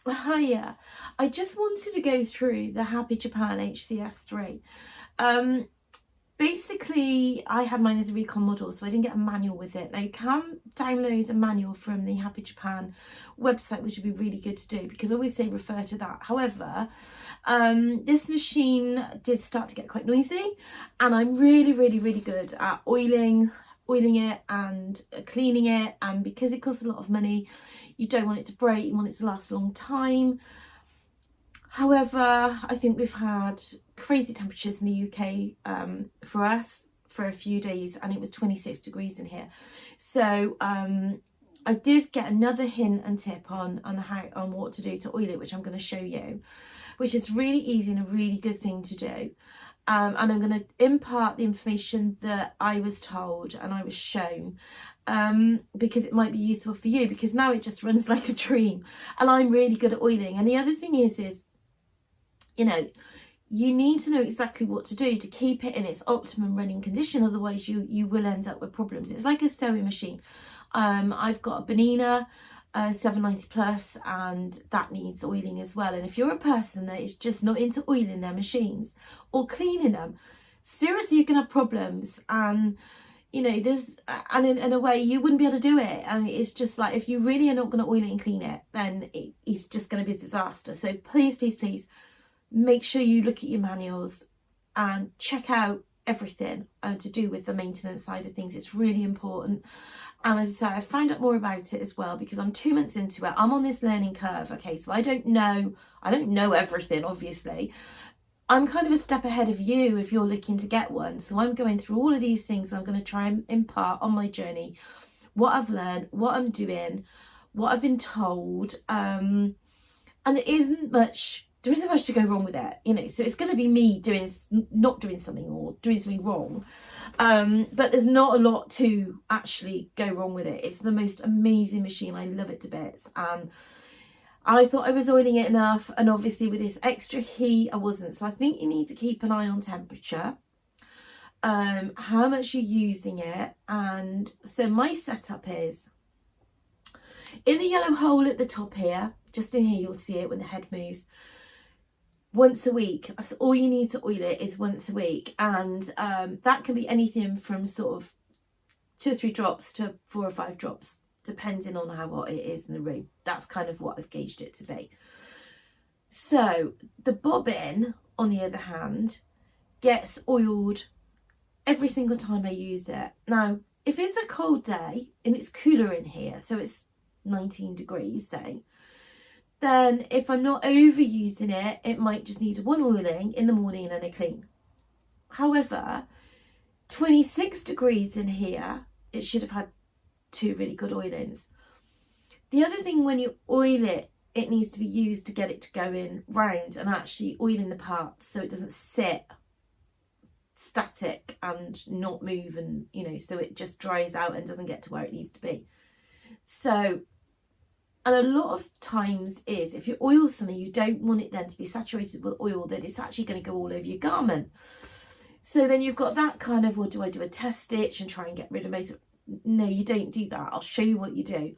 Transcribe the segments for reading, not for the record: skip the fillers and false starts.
Hiya. I just wanted to go through the Happy Japan HCS3. Basically, I had mine as a recon model, so I didn't get a manual with it. Now, you can download a manual from the Happy Japan website, which would be really good to do, because I always say refer to that. However, this machine did start to get quite noisy, and I'm really, really, really good at oiling it and cleaning it, and because it costs a lot of money, you don't want it to break, you want it to last a long time. However, I think we've had crazy temperatures in the UK for us for a few days, and it was 26 degrees in here. So I did get another hint and tip on what to do to oil it, which I'm going to show you, which is really easy and a really good thing to do. And I'm going to impart the information that I was told and I was shown, because it might be useful for you, because now it just runs like a dream and I'm really good at oiling. And the other thing is, you know, you need to know exactly what to do to keep it in its optimum running condition. Otherwise you will end up with problems. It's like a sewing machine. I've got a Benina 790 plus, and that needs oiling as well. And if you're a person that is just not into oiling their machines or cleaning them, seriously, you can have problems. And you know, and in a way you wouldn't be able to do it. And it's just like, if you really are not going to oil it and clean it, then it's just going to be a disaster. So please, please, please make sure you look at your manuals and check out everything to do with the maintenance side of things. It's really important. And as I say, I found out more about it as well because I'm 2 months into it. I'm on this learning curve. Okay, so I don't know everything, obviously. I'm kind of a step ahead of you if you're looking to get one. So I'm going through all of these things. I'm going to try and impart on my journey what I've learned, what I'm doing, what I've been told. And there isn't much to go wrong with it, you know. So it's going to be me not doing something or doing something wrong, but there's not a lot to actually go wrong with it. It's the most amazing machine. I love it to bits, and I thought I was oiling it enough, and obviously with this extra heat I wasn't. So I think you need to keep an eye on temperature, how much you're using it. And so my setup is in the yellow hole at the top here, just in here, you'll see it when the head moves. Once a week, that's all you need to oil it, is once a week. And that can be anything from sort of 2 or 3 drops to 4 or 5 drops, depending on how hot it is in the room. That's kind of what I've gauged it to be. So the bobbin, on the other hand, gets oiled every single time I use it. Now, if it's a cold day and it's cooler in here, so it's 19 degrees, say, then if I'm not overusing it, it might just need one oiling in the morning and a clean. However, 26 degrees in here, it should have had 2 really good oilings. The other thing, when you oil it, it needs to be used to get it to go in round and actually oiling the parts so it doesn't sit static and not move, and you know, so it just dries out and doesn't get to where it needs to be. So, and a lot of times is, if you oil something, you don't want it then to be saturated with oil that it's actually going to go all over your garment. So then you've got that kind of, well, do I do a test stitch and try and get rid of most of it? No, you don't do that. I'll show you what you do.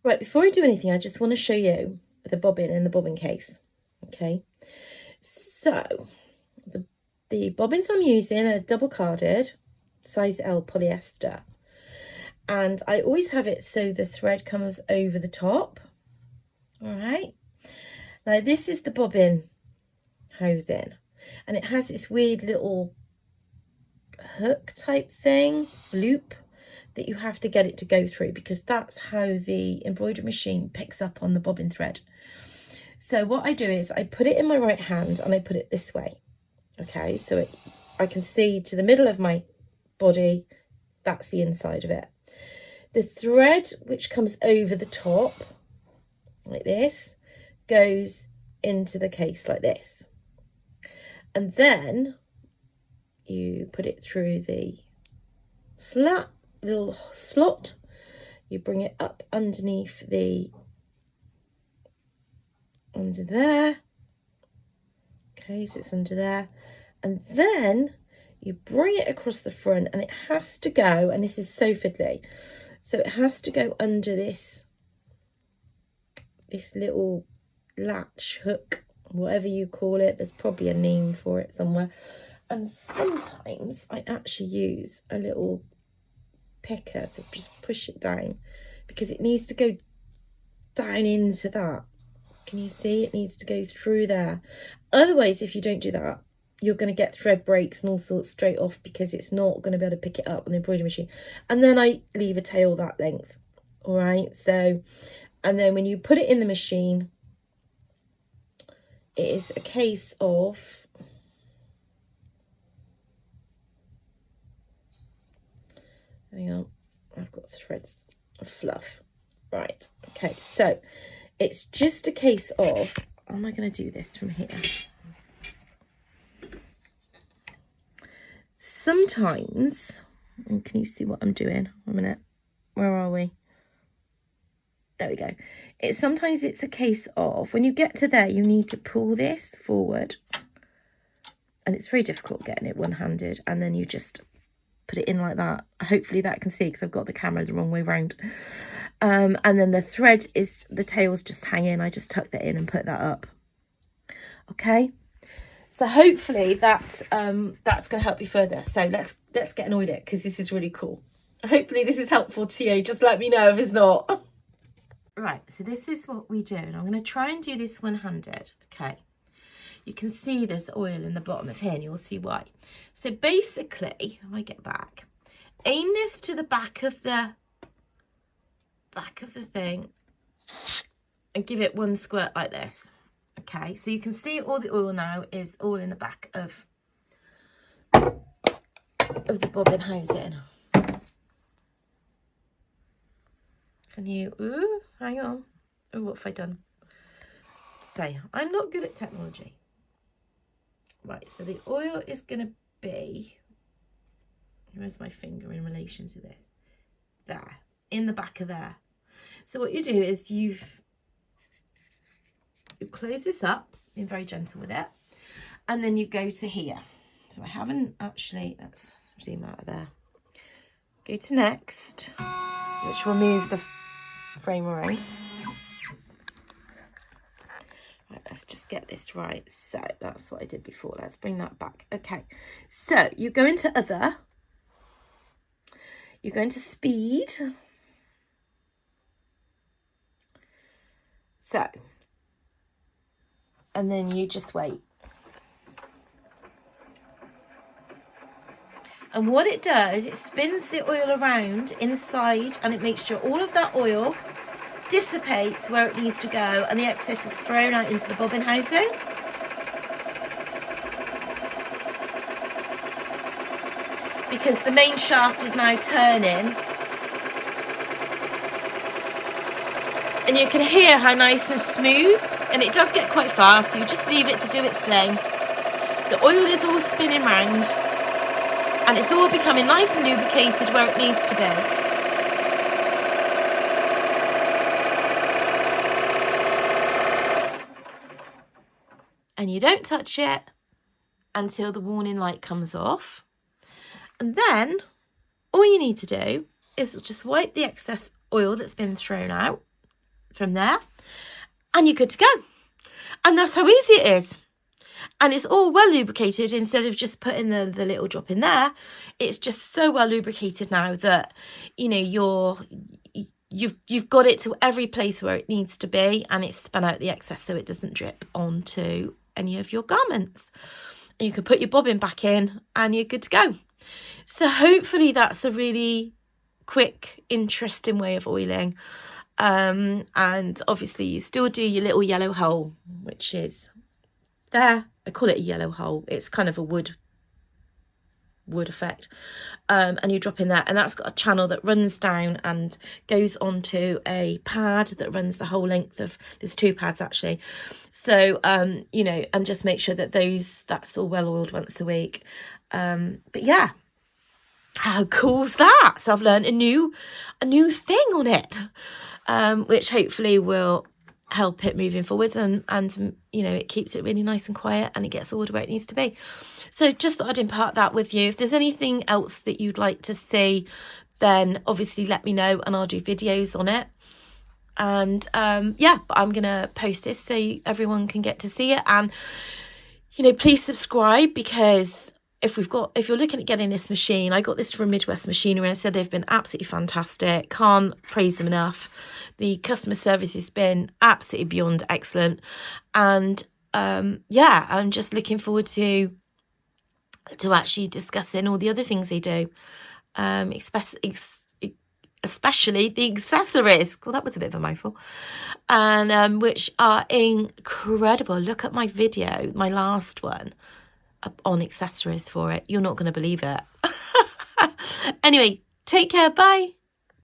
Right, before I do anything, I just want to show you the bobbin and the bobbin case. Okay, so the bobbins I'm using are double carded, size L polyester. And I always have it so the thread comes over the top. All right. Now this is the bobbin housing, and it has this weird little hook type thing, loop, that you have to get it to go through, because that's how the embroidery machine picks up on the bobbin thread. So what I do is I put it in my right hand and I put it this way. Okay, so I can see to the middle of my body, that's the inside of it. The thread which comes over the top, like this, goes into the case like this. And then you put it through the little slot, you bring it up underneath under there. Okay, so it's under there. And then you bring it across the front, and it has to go, and this is so fiddly, so it has to go under this little latch hook, whatever you call it. There's probably a name for it somewhere. And sometimes I actually use a little picker to just push it down, because it needs to go down into that. Can you see? It needs to go through there. Otherwise, if you don't do that, you're going to get thread breaks and all sorts straight off, because it's not going to be able to pick it up on the embroidery machine. And then I leave a tail that length. All right. So, and then when you put it in the machine, it is a case of hang on, I've got threads of fluff. Right. Okay. So it's just a case of, how am I going to do this from here? Sometimes, and can you see what I'm doing? A minute. Where are we? There we go. Sometimes it's a case of, when you get to there, you need to pull this forward. And it's very difficult getting it one-handed. And then you just put it in like that. Hopefully that can see, because I've got the camera the wrong way around. And then the thread is, the tail's just hanging. I just tuck that in and put that up. Okay. So hopefully that's going to help you further. So let's get an oil it, because this is really cool. Hopefully this is helpful to you. Just let me know if it's not. Right, so this is what we do. And I'm going to try and do this one-handed. Okay. You can see there's oil in the bottom of here, and you'll see why. So basically, if I get back, aim this to the back of the thing and give it one squirt like this. Okay, so you can see all the oil now is all in the back of the bobbin housing. Can you, ooh, hang on. Oh, what have I done? Say, I'm not good at technology. Right, so the oil is going to be, where's my finger in relation to this? There, in the back of there. So what you do is you close this up, being very gentle with it, and then you go to here. So I haven't actually, let's zoom out of there. Go to next, which will move the frame around. Right, let's just get this right. So that's what I did before. Let's bring that back. Okay, so you go into other, you go into speed. So, and then you just wait. And what it does, it spins the oil around inside, and it makes sure all of that oil dissipates where it needs to go, and the excess is thrown out into the bobbin housing. Because the main shaft is now turning. And you can hear how nice and smooth, and it does get quite fast, so you just leave it to do its thing. The oil is all spinning round, and it's all becoming nice and lubricated where it needs to be. And you don't touch it until the warning light comes off. And then all you need to do is just wipe the excess oil that's been thrown out from there, and you're good to go. And that's how easy it is. And it's all well lubricated. Instead of just putting the little drop in there, it's just so well lubricated now that, you know, you've got it to every place where it needs to be, and it's spun out the excess so it doesn't drip onto any of your garments. And you can put your bobbin back in and you're good to go. So hopefully that's a really quick, interesting way of oiling. And obviously you still do your little yellow hole, which is there. I call it a yellow hole. It's kind of a wood effect. And you drop in there, and that's got a channel that runs down and goes onto a pad that runs the whole length of, there's two pads actually. So, you know, and just make sure that that's all well oiled once a week. But yeah, how cool's that? So I've learned a new thing on it, which hopefully will help it moving forwards, and you know, it keeps it really nice and quiet, and it gets ordered where it needs to be. So just thought I'd impart that with you. If there's anything else that you'd like to see, then obviously let me know, and I'll do videos on it. And yeah, but I'm gonna post this so everyone can get to see it. And you know, please subscribe, because if you're looking at getting this machine, I got this from Midwest Machinery, and I said they've been absolutely fantastic. Can't praise them enough. The customer service has been absolutely beyond excellent. And yeah, I'm just looking forward to actually discussing all the other things they do, especially the accessories. Well, that was a bit of a mouthful. And which are incredible. Look at my video, my last one, on accessories for it. You're not going to believe it. Anyway, take care. Bye.